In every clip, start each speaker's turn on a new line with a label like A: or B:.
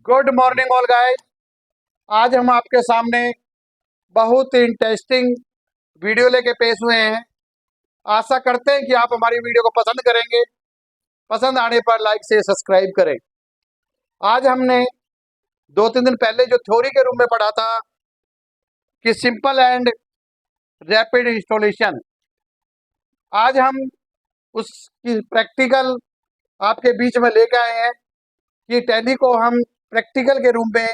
A: Good morning all guys. आज हम आपके सामने बहुत ही इंटरेस्टिंग वीडियो लेके पेश हुए हैं। आशा करते हैं कि आप हमारी वीडियो को पसंद करेंगे। पसंद आने पर लाइक से सब्सक्राइब करें। आज हमने 2-3 दिन पहले जो थ्योरी के रूम में पढ़ा था कि सिंपल एंड रैपिड इंस्टॉलेशन, आज हम उसकी प्रैक्टिकल आपके बीच में लेके आए हैं कि टैली को हम प्रैक्टिकल के रूम में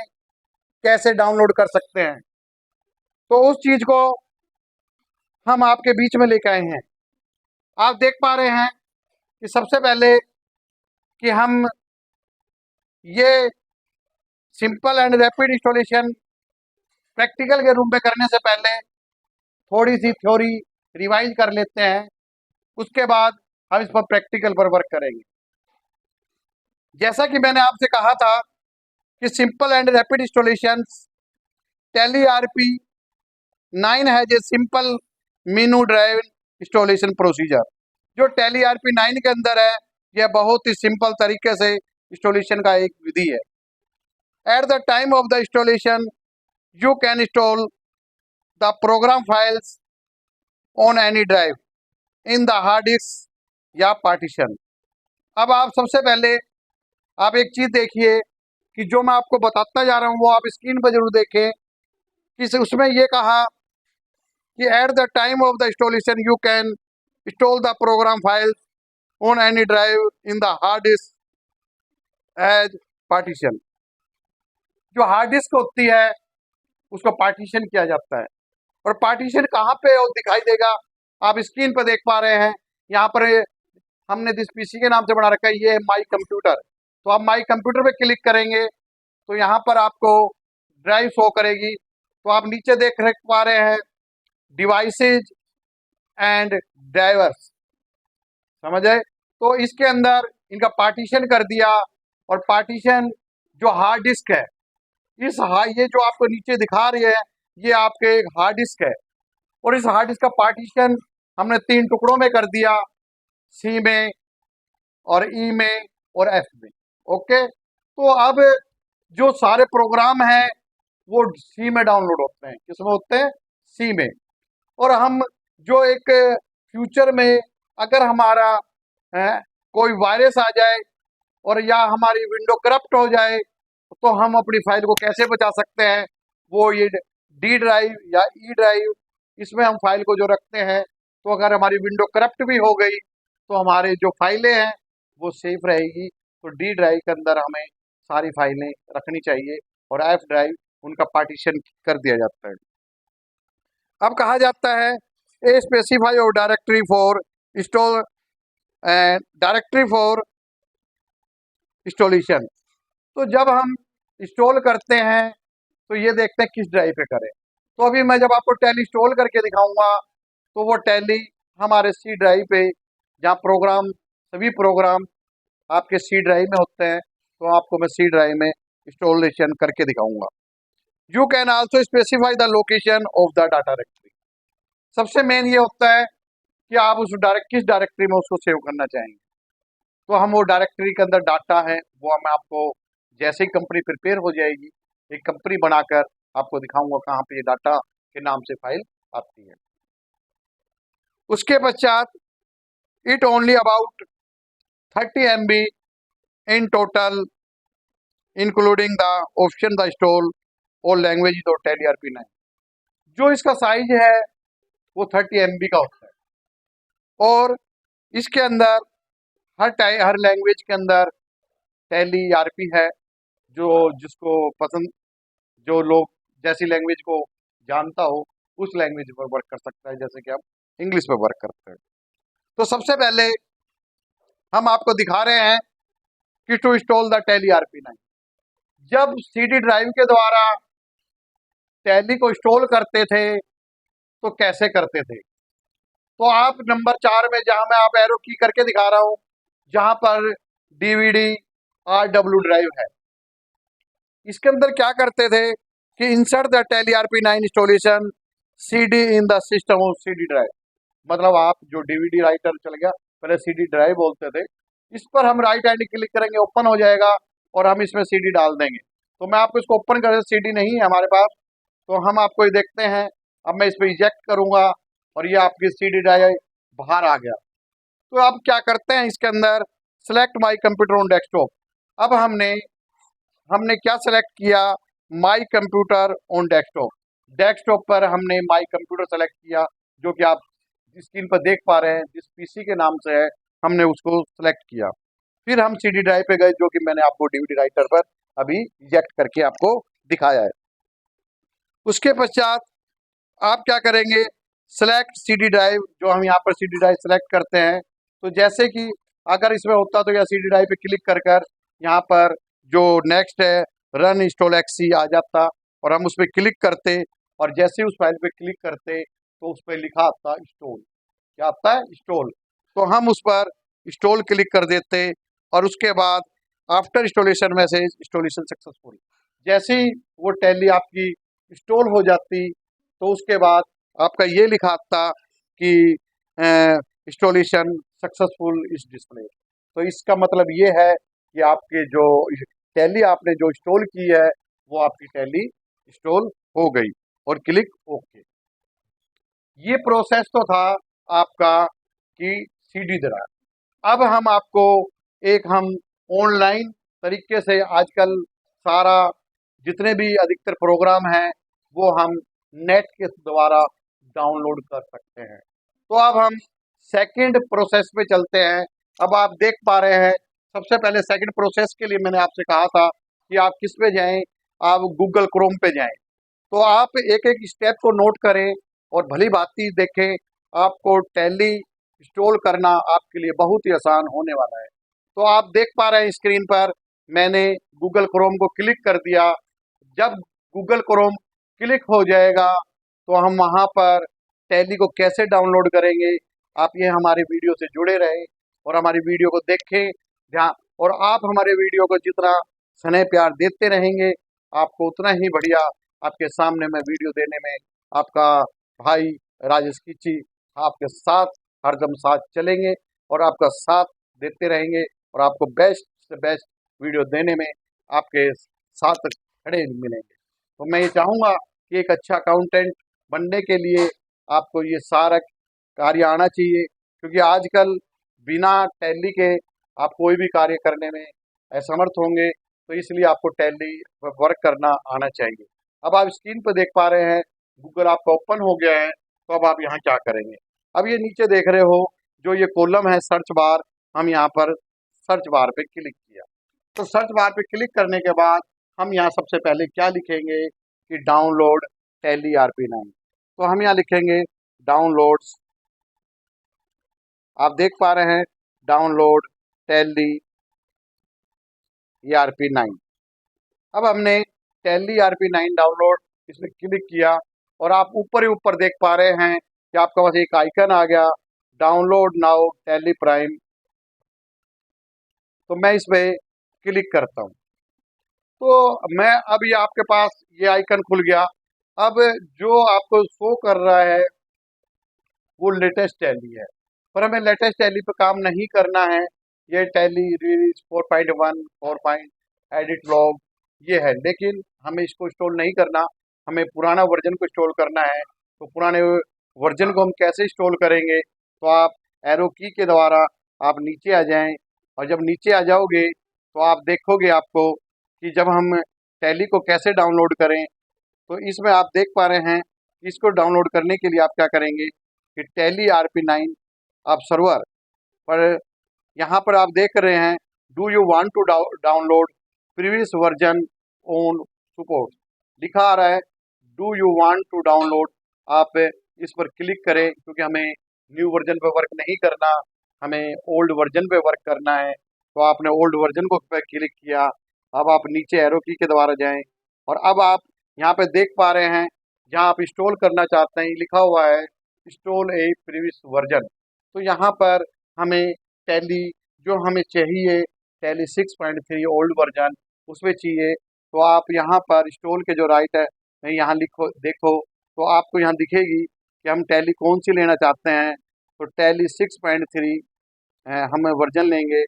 A: कैसे डाउनलोड कर सकते हैं। तो उस चीज को हम आपके बीच में लेके आए हैं। आप देख पा रहे हैं कि सबसे पहले कि हम ये simple and rapid installation practical के रूम में करने से पहले थोड़ी सी थ्योरी रिवाइज कर लेते हैं। उसके बाद हम इस पर प्रैक्टिकल पर वर्क करेंगे। जैसा कि मैंने आपसे कहा था कि simple and rapid installation tally RP 9 है जो सिंपल मेनू ड्राइव इंस्टॉलेशन प्रोसीजर जो टैली RP 9 के अंदर है। यह बहुत ही सिंपल तरीके से इंस्टॉलेशन का एक विधि है। Eight the time of the installation you can install the program files on any drive in the hard disc या पार्टीशन। अब आप सबसे पहले आप एक चीज देखिए कि जो मैं आपको बताता जा रहा हूँ वो आप स्क्रीन पर जरूर देखें कि उसमें ये कहा कि at the time of the installation you can install the program files on any drive in the hard disk as partition. जो हार्ड डिस्क होती है उसको पार्टीशन किया जाता है। और पार्टीशन कहाँ पे और दिखाई देगा, आप स्क्रीन पर देख पा रहे हैं। यहाँ पर हमने जिस पीसी के नाम से बना रखा है ये है माई कंप्यूटर। तो आप माई कंप्यूटर पे क्लिक करेंगे तो यहाँ पर आपको ड्राइव शो करेगी। तो आप नीचे देख पा रहे हैं डिवाइसेज एंड ड्राइवर्स, समझ आए। तो इसके अंदर इनका पार्टीशन कर दिया। और पार्टीशन जो हार्ड डिस्क है, ये जो आपको नीचे दिखा रही है ये आपके एक हार्ड डिस्क है। और इस हार्ड डिस्क का पार्टीशन हमने 3 टुकड़ों में कर दिया, C में और E में और F में। ओके, तो अब जो सारे प्रोग्राम हैं वो C में डाउनलोड होते हैं। किसमें होते हैं? C में। और हम जो एक फ्यूचर में अगर हमारा कोई वायरस आ जाए और या हमारी विंडो करप्ट हो जाए तो हम अपनी फाइल को कैसे बचा सकते हैं, वो ये D ड्राइव या E ड्राइव, इसमें हम फाइल को जो रखते हैं। तो अगर हमारी विंडो करप्ट भी हो गई तो हमारे जो फाइलें हैं वो सेफ रहेगी। तो D ड्राइव के अंदर हमें सारी फाइलें रखनी चाहिए और F ड्राइव उनका पार्टीशन कर दिया जाता है। अब कहा जाता है ए स्पेसिफाई और directory for install directory for installation. तो जब हम इंस्टॉल करते हैं तो ये देखते हैं किस ड्राइव पे करें। तो अभी मैं जब आपको टैली इंस्टॉल करके दिखाऊंगा तो वो टैली हमारे C ड्राइव पे, जहाँ प्रोग्राम सभी प्रोग्राम आपके C ड्राइव में होते हैं, तो आपको मैं C ड्राइव में इंस्टॉलेशन करके दिखाऊंगा। You can also specify the location of the data directory. सबसे मेन ये होता है कि आप उस किस डायरेक्टरी में उसको सेव करना चाहेंगे। तो हम वो डायरेक्टरी के अंदर डाटा है वो मैं आपको जैसे ही कंपनी प्रिपेयर हो जाएगी एक कंपनी बनाकर आपको दिखाऊंगा कहाँ पे ये डाटा के नाम से फाइल आती है। उसके पश्चात it only about 30 MB in total including the option the install और लैंग्वेज और टैली RP 9। जो इसका साइज है वो 30 MB का होता है। और इसके अंदर हर लैंग्वेज के अंदर टैली RP है। जो जिसको पसंद, जो लोग जैसी लैंग्वेज को जानता हो उस लैंग्वेज पर वर्क कर सकता है, जैसे कि हम इंग्लिश पर वर्क करते हैं। तो सबसे पहले हम आपको दिखा रहे हैं कि to install the Tally RP 9। जब CD ड्राइव के द्वारा टैली को इंस्टॉल करते थे तो कैसे करते थे। तो आप नंबर 4 में, जहां मैं आप एरो की करके दिखा रहा हूं, जहां पर DVD RW ड्राइव है, इसके अंदर क्या करते थे कि insert the Tally RP 9 installation CD in the system of CD drive. मतलब आप जो DVD राइटर चल गया, पहले CD ड्राइव बोलते थे, इस पर हम राइट हैंड क्लिक करेंगे ओपन हो जाएगा और हम इसमें CD डाल देंगे। तो मैं आपको इसको ओपन कर, CD नहीं है हमारे पास, तो हम आपको ये देखते हैं। अब मैं इस पर इजेक्ट करूंगा और ये आपकी CD ड्राइव बाहर आ गया। तो अब क्या करते हैं इसके अंदर, select my computer on desktop. अब हमने हमने क्या सेलेक्ट किया, my computer on desktop. Desktop पर हमने माई कंप्यूटर सेलेक्ट किया, जो कि आप स्क्रीन पर देख पा रहे हैं, जिस PC के नाम से है हमने उसको सेलेक्ट किया। फिर हम CD ड्राइव पे गए, जो कि मैंने आपको DVD राइटर पर अभी इजेक्ट करके आपको दिखाया है। उसके पश्चात आप क्या करेंगे, सेलेक्ट CD ड्राइव, जो हम यहाँ पर CD ड्राइव सेलेक्ट करते हैं। तो जैसे कि अगर इसमें होता तो यह CD ड्राइव पे क्लिक कर कर यहाँ पर जो नेक्स्ट है रन इंस्टॉल XC आ जाता और हम उस पर क्लिक करते, और जैसे ही उस फाइल पे क्लिक करते तो उस पर लिखा आता इंस्टॉल। क्या आता है, इंस्टॉल। तो हम उस पर इंस्टॉल क्लिक कर देते और उसके बाद after installation message installation successful. जैसे ही वो टैली आपकी इंस्टॉल हो जाती तो उसके बाद आपका ये लिखा आता कि इंस्टॉलेशन सक्सेसफुल इस डिस्प्ले। तो इसका मतलब ये है कि आपके जो टैली आपने जो इंस्टॉल की है वो आपकी टैली इंस्टॉल हो गई, और क्लिक ओके। ये प्रोसेस तो था आपका कि CD ड्राइव। अब हम आपको एक हम ऑनलाइन तरीके से आजकल सारा जितने भी अधिकतर प्रोग्राम हैं वो हम नेट के द्वारा डाउनलोड कर सकते हैं। तो अब हम सेकंड प्रोसेस पे चलते हैं। अब आप देख पा रहे हैं, सबसे पहले सेकंड प्रोसेस के लिए मैंने आपसे कहा था कि आप किस पे जाएं, आप गूगल क्रोम पे जाएं। तो आप एक एक स्टेप को नोट करें और भली भांति देखें, आपको टैली इंस्टॉल करना आपके लिए बहुत ही आसान होने वाला है। तो आप देख पा रहे हैं स्क्रीन पर मैंने गूगल क्रोम को क्लिक कर दिया। जब गूगल क्रोम क्लिक हो जाएगा तो हम वहां पर टैली को कैसे डाउनलोड करेंगे, आप ये हमारे वीडियो से जुड़े रहें और हमारी वीडियो को देखें ध्यान, और आप हमारे वीडियो को जितना स्नेह प्यार देते रहेंगे आपको उतना ही बढ़िया आपके सामने मैं वीडियो देने में आपका भाई राजेश किची आपके साथ हरदम साथ चलेंगे और आपका साथ देते रहेंगे और आपको बेस्ट से बेस्ट वीडियो देने में आपके साथ खड़े मिलेंगे। तो मैं ये चाहूँगा कि एक अच्छा अकाउंटेंट बनने के लिए आपको ये सारा कार्य आना चाहिए, क्योंकि आजकल बिना टैली के आप कोई भी कार्य करने में असमर्थ होंगे। तो इसलिए आपको टैली वर्क करना आना चाहिए। अब आप स्क्रीन पर देख पा रहे हैं गूगल आपका ओपन हो गया है। तो अब आप यहाँ क्या करेंगे, अब ये नीचे देख रहे हो जो ये कॉलम है सर्च बार, हम यहाँ पर सर्च बार पे क्लिक किया। तो सर्च बार पे क्लिक करने के बाद हम यहाँ सबसे पहले क्या लिखेंगे कि डाउनलोड टैली RP9। तो हम यहाँ लिखेंगे डाउनलोड्स, आप देख पा रहे हैं डाउनलोड टैली RP9। अब हमने टैली RP9 डाउनलोड इसमें क्लिक किया और आप ऊपर ही ऊपर देख पा रहे हैं कि आपका पास एक आइकन आ गया डाउनलोड नाउ टैली प्राइम। तो मैं इस पे क्लिक करता हूँ तो मैं अब ये आपके पास ये आइकन खुल गया। अब जो आपको शो कर रहा है वो लेटेस्ट टैली है, पर हमें लेटेस्ट टैली पे काम नहीं करना है। ये टैली रिलीज 4.1 4. एडिट लॉग ये है, लेकिन हमें इसको इंस्टॉल नहीं करना, हमें पुराना वर्जन को इंस्टॉल करना है। तो पुराने वर्जन को हम कैसे इंस्टॉल करेंगे, तो आप एरो की के द्वारा आप नीचे आ जाएं, और जब नीचे आ जाओगे तो आप देखोगे आपको कि जब हम टैली को कैसे डाउनलोड करें। तो इसमें आप देख पा रहे हैं इसको डाउनलोड करने के लिए आप क्या करेंगे कि टैली RP9 आप सर्वर पर यहाँ पर आप देख रहे हैं do you want to download previous version on support लिखा आ रहा है, do you want to download. आप इस पर क्लिक करें क्योंकि हमें न्यू वर्जन पे वर्क नहीं करना, हमें ओल्ड वर्जन पे वर्क करना है। तो आपने ओल्ड वर्जन को पे क्लिक किया। अब आप नीचे एरो की के द्वारा जाएं और अब आप यहाँ पे देख पा रहे हैं जहाँ आप इंस्टॉल करना चाहते हैं लिखा हुआ है इंस्टॉल ए प्रीवियस वर्जन। तो यहाँ पर हमें टैली जो हमें चाहिए टैली 6.3 ओल्ड वर्जन उसमें चाहिए। तो आप यहाँ पर इंस्टॉल के जो राइट है यहाँ लिखो देखो, तो आपको यहाँ दिखेगी कि हम टैली कौन सी लेना चाहते हैं। तो टैली 6.3 हम वर्जन लेंगे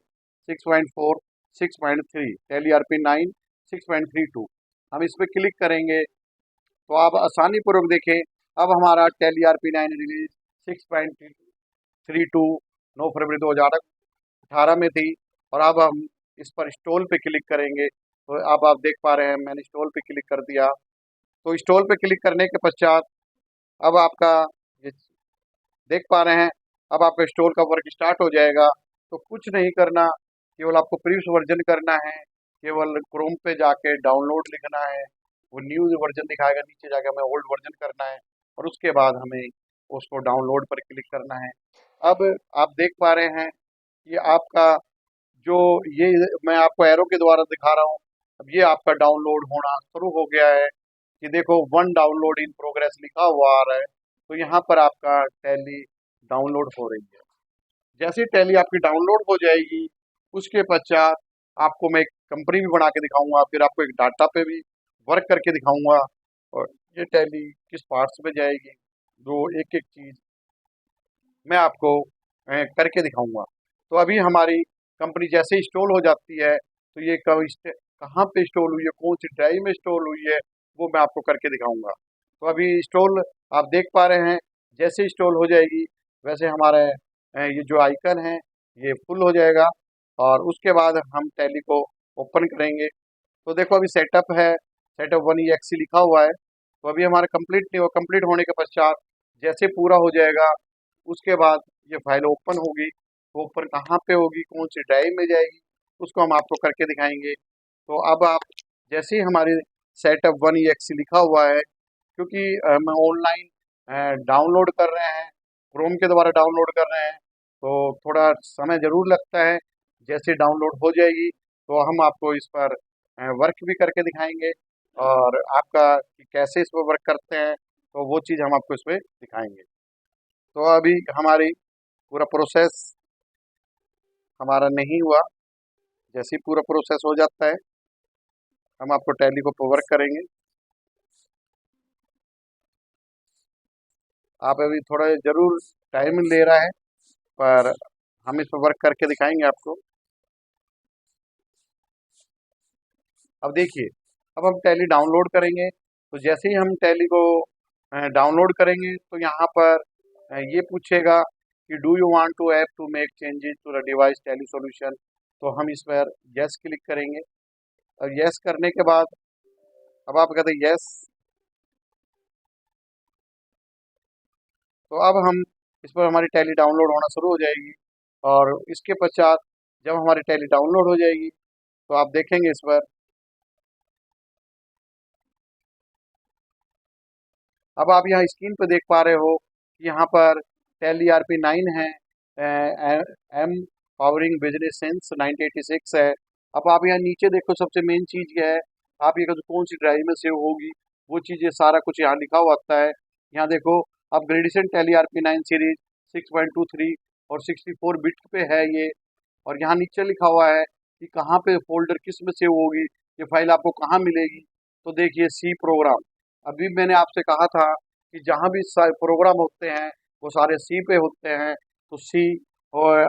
A: 6.4 6.3 टैली RP9 6.32। हम इस पर क्लिक करेंगे तो आप आसानी पूर्वक देखें, अब हमारा टैली RP9 रिलीज 6.32 9 फरवरी 2018 में थी। और अब हम इस पर इंस्टॉल पे क्लिक करेंगे तो अब आप देख पा रहे हैं मैंने इंस्टॉल पे क्लिक कर दिया। तो इंस्टॉल पे क्लिक करने के पश्चात अब आपका ये देख पा रहे हैं, अब आपका इंस्टॉल का वर्क स्टार्ट हो जाएगा। तो कुछ नहीं करना, केवल आपको प्रीवियस वर्जन करना है, केवल क्रोम पे जाके डाउनलोड लिखना है, वो न्यू वर्जन दिखाएगा, नीचे जाके हमें ओल्ड वर्जन करना है और उसके बाद हमें उसको डाउनलोड पर क्लिक करना है। अब आप देख पा रहे हैं कि आपका जो ये मैं आपको एरो के द्वारा दिखा रहा हूँ, अब ये आपका डाउनलोड होना शुरू हो गया है कि देखो 1 डाउनलोड इन प्रोग्रेस लिखा हुआ आ रहा है। तो यहाँ पर आपका टैली डाउनलोड हो रही है। जैसे टैली आपकी डाउनलोड हो जाएगी उसके पश्चात आपको मैं एक कंपनी भी बना के दिखाऊंगा, फिर आपको एक डाटा पे भी वर्क करके दिखाऊंगा और ये टैली किस पार्ट्स में जाएगी, जो एक एक चीज़ मैं आपको करके दिखाऊंगा। तो अभी हमारी कंपनी जैसे इंस्टॉल हो जाती है तो ये कहाँ पे इंस्टॉल हुई है, कौन सी ड्राइव में इंस्टॉल हुई है, वो मैं आपको करके दिखाऊंगा। तो अभी इंस्टॉल आप देख पा रहे हैं, जैसे इंस्टॉल हो जाएगी वैसे हमारे ये जो आइकन है ये फुल हो जाएगा और उसके बाद हम टैली को ओपन करेंगे। तो देखो अभी सेटअप है, सेटअप 1 EXE लिखा हुआ है। तो अभी हमारा कंप्लीट नहीं हुआ, कंप्लीट होने के पश्चात जैसे पूरा हो जाएगा उसके बाद ये फाइल ओपन होगी। तो ओपन कहाँ पे होगी, कौन सी ड्राइव में जाएगी, उसको हम आपको करके दिखाएंगे। तो अब आप जैसे ही हमारे सेटअप 1 EXE लिखा हुआ है, क्योंकि हम ऑनलाइन डाउनलोड कर रहे हैं, क्रोम के द्वारा डाउनलोड कर रहे हैं, तो थोड़ा समय ज़रूर लगता है। जैसे डाउनलोड हो जाएगी तो हम आपको इस पर वर्क भी करके दिखाएंगे और आपका कि कैसे इस पर वर्क करते हैं, तो वो चीज़ हम आपको इस पर दिखाएंगे। तो अभी हमारी पूरा प्रोसेस हमारा नहीं हुआ, जैसे ही पूरा प्रोसेस हो जाता है हम आपको टैली को वर्क करेंगे। आप अभी थोड़ा ज़रूर टाइम ले रहा है पर हम इस पर वर्क करके दिखाएंगे आपको। अब देखिए, अब हम टैली डाउनलोड करेंगे तो जैसे ही हम टैली को डाउनलोड करेंगे तो यहाँ पर ये पूछेगा कि do you want to app to make changes to the device Tally solution. तो हम इस पर यस क्लिक करेंगे और यस करने के बाद अब आप कहते हैं यस, तो अब हम इस पर हमारी टैली डाउनलोड होना शुरू हो जाएगी और इसके पश्चात जब हमारी टैली डाउनलोड हो जाएगी तो आप देखेंगे इस पर अब आप यहाँ स्क्रीन पर देख पा रहे हो कि यहाँ पर टैली RP9 है, एम पावरिंग बिजनेस सिंस 1986 है। अब आप यहाँ नीचे देखो, सबसे मेन चीज़ ये है, आप ये कौन सी ड्राइव में सेव होगी वो चीज़ें सारा कुछ यहाँ लिखा हुआ आता है। यहाँ देखो अपग्रेडेशन टैली RP9 सीरीज 6.23 और 64 बिट पे है ये, और यहाँ नीचे लिखा हुआ है कि कहाँ पे फोल्डर किस में सेव होगी, ये फाइल आपको कहाँ मिलेगी। तो देखिए सी प्रोग्राम, अभी मैंने आपसे कहा था कि जहाँ भी प्रोग्राम होते हैं वो सारे सी पे होते हैं। तो सी और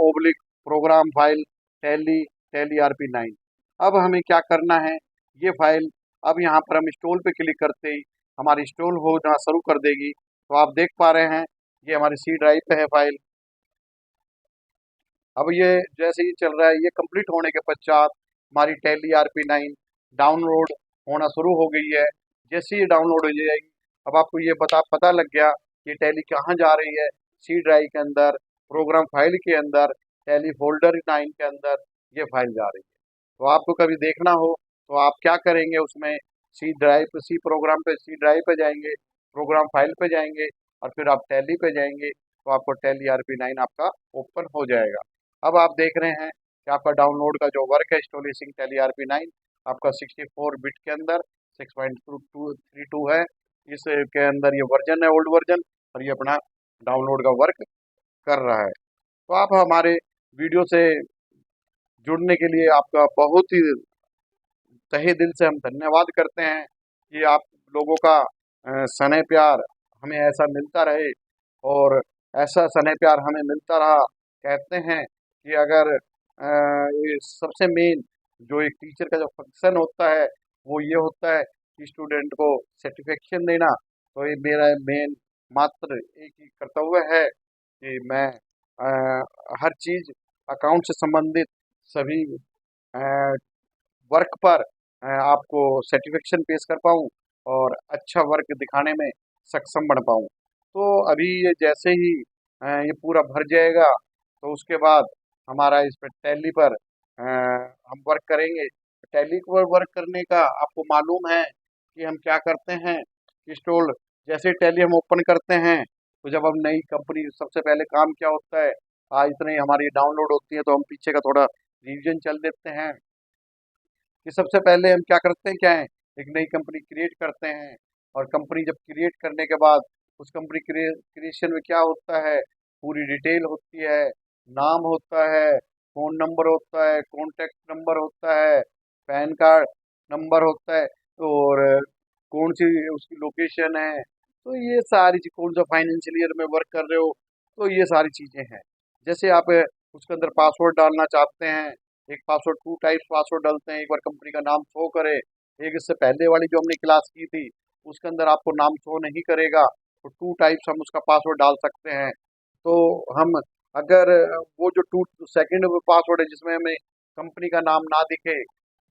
A: oblique program file tally tally RP9। अब हमें क्या करना है, ये फाइल अब यहाँ पर हम इंस्टॉल पे क्लिक करते ही हमारी इंस्टॉल होना शुरू कर देगी। तो आप देख पा रहे हैं ये हमारी सी ड्राइव पे है फाइल। अब ये जैसे ही चल रहा है, ये कंप्लीट होने के पश्चात हमारी टैली RP9 डाउनलोड होना शुरू हो गई है। जैसे ही डाउनलोड हो जाएगी अब आपको ये पता लग गया कि टैली कहाँ जा रही है, सी ड्राइव के अंदर प्रोग्राम फाइल के अंदर टैली फोल्डर 9 के अंदर ये फाइल जा रही है। तो आपको कभी देखना हो तो आप क्या करेंगे, उसमें सी ड्राइव पे सी प्रोग्राम पे सी ड्राइव पे जाएंगे, प्रोग्राम फाइल पे जाएंगे और फिर आप टैली पे जाएंगे तो आपको टैली RP9 आपका ओपन हो जाएगा। अब आप देख रहे हैं कि आपका डाउनलोड का जो वर्क है इंस्टॉलेशन टैली RP9 आपका 64 बिट के अंदर 6.32 है, इस के अंदर ये वर्जन है ओल्ड वर्जन, और ये अपना डाउनलोड का वर्क कर रहा है। तो आप हमारे वीडियो से जुड़ने के लिए आपका बहुत ही तहे दिल से हम धन्यवाद करते हैं कि आप लोगों का स्नेह प्यार हमें ऐसा मिलता रहे और ऐसा स्नेह प्यार हमें मिलता रहा। कहते हैं कि अगर ये सबसे मेन जो एक टीचर का जो फंक्शन होता है वो ये होता है कि स्टूडेंट को सर्टिफिकेशन देना। तो ये मेरा मेन मात्र एक ही कर्तव्य है कि मैं हर चीज़ अकाउंट से संबंधित सभी वर्क पर आपको सर्टिफिकेशन पेश कर पाऊँ और अच्छा वर्क दिखाने में सक्षम बन पाऊँ। तो अभी ये जैसे ही ये पूरा भर जाएगा तो उसके बाद हमारा इस पर टैली पर हम वर्क करेंगे। टैली पर वर्क करने का आपको मालूम है कि हम क्या करते हैं कि स्टोल जैसे टैली हम ओपन करते हैं तो जब हम नई कंपनी सबसे पहले काम क्या होता है, आज इतने हमारी डाउनलोड होती है तो हम पीछे का थोड़ा रिवीजन चल देते हैं कि सबसे पहले हम क्या करते हैं, क्या है, एक नई कंपनी क्रिएट करते हैं। और कंपनी जब क्रिएट करने के बाद उस कंपनी क्रिएशन में क्या होता है, पूरी डिटेल होती है, नाम होता है, फ़ोन नंबर होता है, कॉन्टैक्ट नंबर होता है, पैन कार्ड नंबर होता है, और कौन सी उसकी लोकेशन है। तो ये सारी चीज़, कौन सा फाइनेंशियल ईयर में वर्क कर रहे हो, तो ये सारी चीज़ें हैं। जैसे आप उसके अंदर पासवर्ड डालना चाहते हैं, एक पासवर्ड 2 टाइप्स पासवर्ड डालते हैं, एक बार कंपनी का नाम शो करे, एक इससे पहले वाली जो हमने क्लास की थी उसके अंदर आपको नाम शो नहीं करेगा, तो 2 टाइप्स हम उसका पासवर्ड डाल सकते हैं। तो हम अगर वो जो 2 सेकंड पासवर्ड है जिसमें हमें कंपनी का नाम ना दिखे,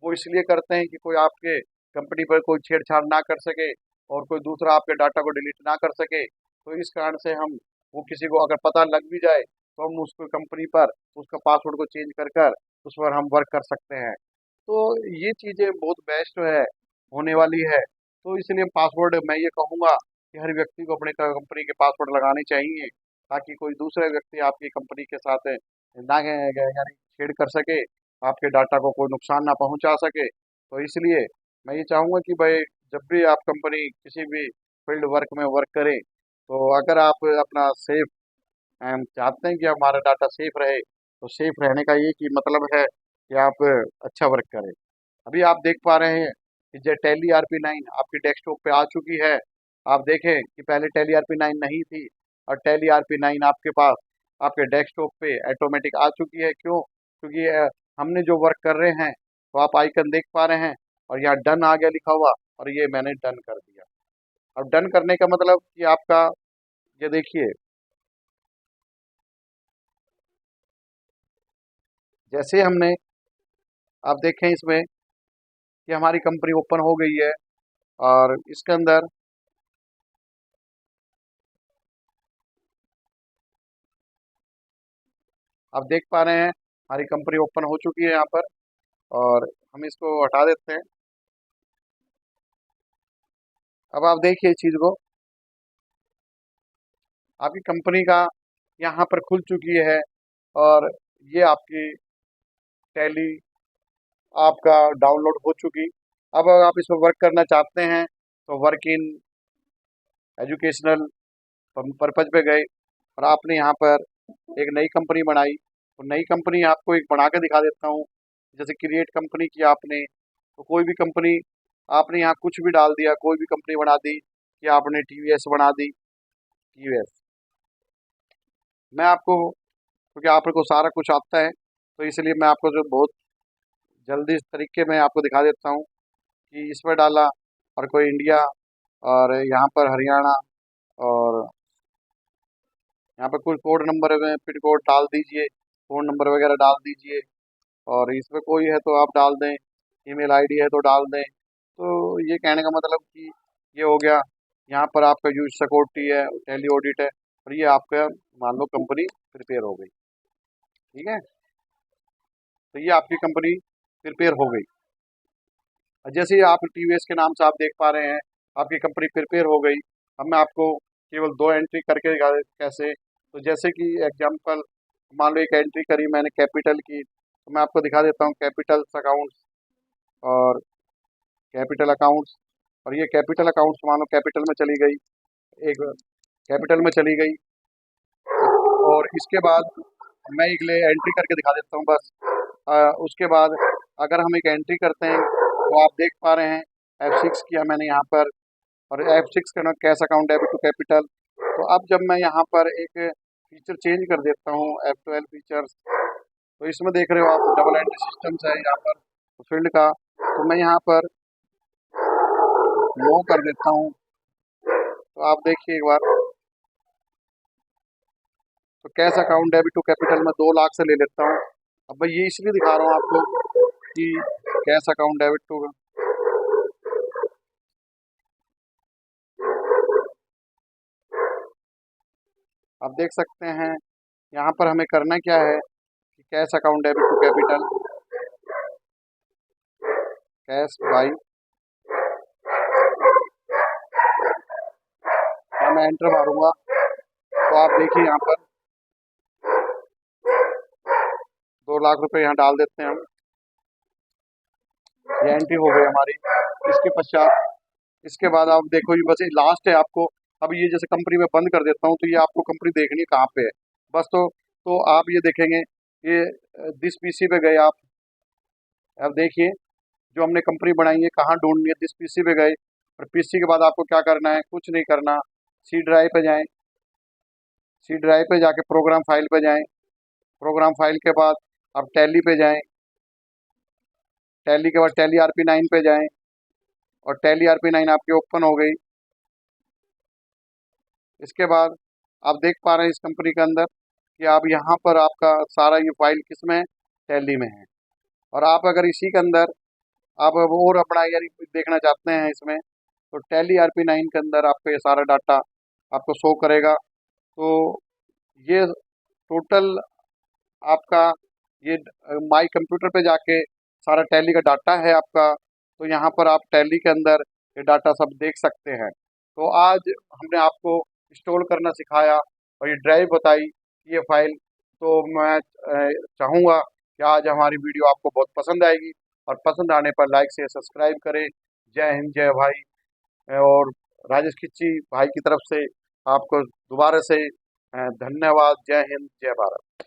A: वो इसलिए करते हैं कि कोई आपके कंपनी पर कोई छेड़छाड़ ना कर सके और कोई दूसरा आपके डाटा को डिलीट ना कर सके। तो इस कारण से हम, वो किसी को अगर पता लग भी जाए तो हम उसको कंपनी पर उसका पासवर्ड को चेंज कर कर उस पर हम वर्क कर सकते हैं। तो ये चीज़ें बहुत बेस्ट है, होने वाली है। तो इसलिए पासवर्ड मैं ये कहूँगा कि हर व्यक्ति को अपने कंपनी के पासवर्ड लगाने चाहिए, ताकि कोई दूसरा व्यक्ति आपकी कंपनी के साथ ना यानी छेड़ कर सके, आपके डाटा को कोई नुकसान ना पहुंचा सके। तो इसलिए मैं ये चाहूँगा कि भाई, जब भी आप कंपनी किसी भी फील्ड वर्क में वर्क करें, तो अगर आप अपना सेफ चाहते हैं कि हमारा डाटा सेफ रहे, तो सेफ रहने का एक ही मतलब है कि आप अच्छा वर्क करें। अभी आप देख पा रहे हैं कि जो टैली RP9 आपकी डेस्कटॉप पे आ चुकी है। आप देखें कि पहले टैली RP9 नहीं थी और टैली RP9 आपके पास आपके डेस्कटॉप पे ऑटोमेटिक आ चुकी है। क्यों? क्योंकि हमने जो वर्क कर रहे हैं तो आप आइकन देख पा रहे हैं और यहाँ डन आ गया लिखा हुआ, और ये मैंने डन कर दिया। अब डन करने का मतलब कि आपका, ये देखिए, जैसे हमने, आप देखें इसमें कि हमारी कंपनी ओपन हो गई है और इसके अंदर आप देख पा रहे हैं हमारी कंपनी ओपन हो चुकी है यहाँ पर। और हम इसको हटा देते हैं। अब आप देखिए इस चीज़ को, आपकी कंपनी का यहाँ पर खुल चुकी है और ये आपकी टैली आपका डाउनलोड हो चुकी। अब अगर आप इस पर वर्क करना चाहते हैं तो वर्क इन एजुकेशनल पर्पज पे गए और आपने यहाँ पर एक नई कंपनी बनाई। तो नई कंपनी आपको एक बना के दिखा देता हूँ। जैसे क्रिएट कंपनी की आपने, तो कोई भी कंपनी आपने यहाँ कुछ भी डाल दिया, कोई भी कंपनी बना दी कि आपने TVS बना दी, TVS। मैं आपको, क्योंकि आपको सारा कुछ आता है, तो इसलिए मैं आपको जो बहुत जल्दी इस तरीके में आपको दिखा देता हूँ कि इस पर डाला और कोई इंडिया, और यहाँ पर हरियाणा, और यहाँ पर कोई कोड नंबर में पिन कोड डाल दीजिए, फ़ोन नंबर वगैरह डाल दीजिए, और इसमें कोई है तो आप डाल दें, ईमेल आईडी है तो डाल दें। तो ये कहने का मतलब कि ये हो गया। यहाँ पर आपका यूज सिक्योरिटी है, टैली ऑडिट है, और ये आपका मान लो कंपनी प्रिपेयर हो गई। ठीक है, तो ये आपकी कंपनी प्रिपेयर हो गई। और जैसे ही आप TVS के नाम से आप देख पा रहे हैं आपकी कंपनी प्रिपेयर हो गई। अब मैं आपको केवल 2 एंट्री करके कैसे, तो जैसे कि एग्जांपल, मान लो एक एंट्री करी मैंने कैपिटल की, तो मैं आपको दिखा देता हूँ कैपिटल्स अकाउंट्स और कैपिटल अकाउंट्स। और ये कैपिटल अकाउंट्स मान लो कैपिटल में चली गई, एक कैपिटल में चली गई। और इसके बाद मैं एक ले एंट्री करके दिखा देता हूँ बस। उसके बाद अगर हम एक एंट्री करते हैं तो आप देख पा रहे हैं F6 किया मैंने यहाँ पर, और F6 का cash account debit to capital. तो अब जब मैं यहाँ पर एक फीचर चेंज कर देता हूँ, F12 फीचर्स, तो इसमें देख रहे हो आप डबल एंट्री सिस्टम्स है यहाँ पर फील्ड का। तो मैं यहाँ पर नो कर देता हूँ। तो आप देखिए एक बार, तो cash account debit to capital में 2 लाख से ले लेता हूँ। अब भाई ये इसलिए दिखा रहा हूँ आपको कि कैश अकाउंट डेबिट टू, आप देख सकते हैं यहाँ पर हमें करना क्या है कि cash account debit to capital, cash by, मैं एंटर मारूंगा तो आप देखिए यहाँ पर 2 लाख रुपए यहाँ डाल देते हैं हम। ये एंट्री हो गई हमारी। इसके पश्चात, इसके बाद आप देखो ये बस लास्ट है आपको। अब ये जैसे कंपनी में बंद कर देता हूँ तो ये आपको कंपनी देखनी कहाँ पे है बस। तो आप ये देखेंगे, ये दिस पीसी पे गए आप। अब देखिए जो हमने कंपनी बनाई है कहाँ ढूंढनी है, दिस पीसी पे गए। और पीसी के बाद आपको क्या करना है, कुछ नहीं करना, सी ड्राइव पे जाएं। सी ड्राइव पे जाके प्रोग्राम फाइल पे जाएं। प्रोग्राम फाइल के बाद आप टैली पे जाएं। टैली के बाद टैली RP9 पे जाएं और टैली RP9 आपकी ओपन हो गई। इसके बाद आप देख पा रहे हैं इस कंपनी के अंदर कि आप यहाँ पर आपका सारा ये फाइल किस में है, टैली में है। और आप अगर इसी के अंदर आप और अपना यानी देखना चाहते हैं इसमें, तो टैली RP9 के अंदर आपको ये सारा डाटा आपको शो करेगा। तो ये टोटल आपका ये माई कंप्यूटर पे जाके सारा टैली का डाटा है आपका। तो यहाँ पर आप टैली के अंदर ये डाटा सब देख सकते हैं। तो आज हमने आपको इंस्टॉल करना सिखाया और ये ड्राइव बताई कि ये फाइल। तो मैं चाहूँगा कि आज हमारी वीडियो आपको बहुत पसंद आएगी और पसंद आने पर लाइक से सब्सक्राइब करें। जय हिंद, जय भाई। और राजेश खिच्ची भाई की तरफ से आपको दोबारा से धन्यवाद। जय हिंद, जय भारत।